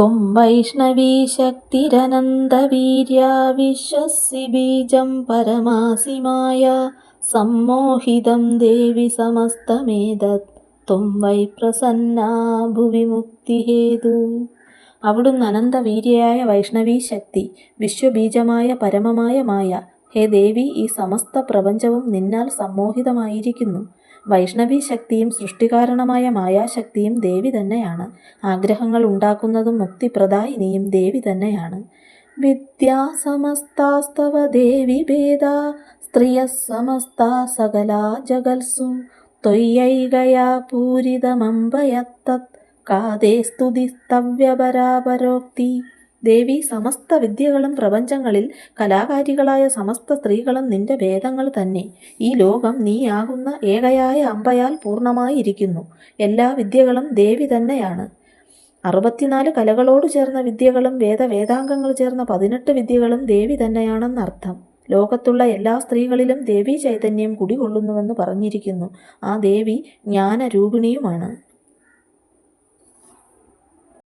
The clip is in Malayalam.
ത്വം വൈഷ്ണവീ ശക്തിരനന്തവീര്യാ വിശ്വസി ബീജം പരമാസി മായ സമ്മോഹിതം ദേവി സമസ്തമേതത് ത്വം വൈ പ്രസന്നാ ഭുവി മുക്തിഹേതു. അവിടുന്ന് അനന്തവീര്യയായ വൈഷ്ണവീ ശക്തി, വിശ്വബീജമായ പരമമായ മായ. ഹേ ദേവി, ഈ സമസ്ത പ്രപഞ്ചവും നിന്നാൽ സമ്മോഹിതമായിരിക്കുന്നു. വൈഷ്ണവീ ശക്തിയും സൃഷ്ടികാരണമായ മായാശക്തിയും ദേവി തന്നെയാണ്. ആഗ്രഹങ്ങൾ ഉണ്ടാക്കുന്നതും മുക്തിപ്രദായിനിയും ദേവി തന്നെയാണ്. വിദ്യാ സമസ്താസ്തവ ദേവി ഭേദാ സ്ത്രിയഃ സമസ്താ സകലാ ജഗത്സു ത്വയ്യൈകയാ പൂരിതമംബയത്തത് കാതേ സ്തുതിസ്തവ്യപരാപരോക്തി. ദേവി, സമസ്ത വിദ്യകളും പ്രപഞ്ചങ്ങളിൽ കലാകാരികളായ സമസ്ത സ്ത്രീകളും നിന്റെ ഭേദങ്ങൾ തന്നെ. ഈ ലോകം നീയാകുന്ന ഏകയായ അമ്പയാൽ പൂർണ്ണമായിരിക്കുന്നു. എല്ലാ വിദ്യകളും ദേവി തന്നെയാണ്. 64 കലകളോട് ചേർന്ന വിദ്യകളും വേദാംഗങ്ങൾ ചേർന്ന 18 വിദ്യകളും ദേവി തന്നെയാണെന്നർത്ഥം. ലോകത്തുള്ള എല്ലാ സ്ത്രീകളിലും ദേവീ ചൈതന്യം കുടികൊള്ളുന്നുവെന്ന് പറഞ്ഞിരിക്കുന്നു. ആ ദേവി ജ്ഞാനരൂപിണിയുമാണ്.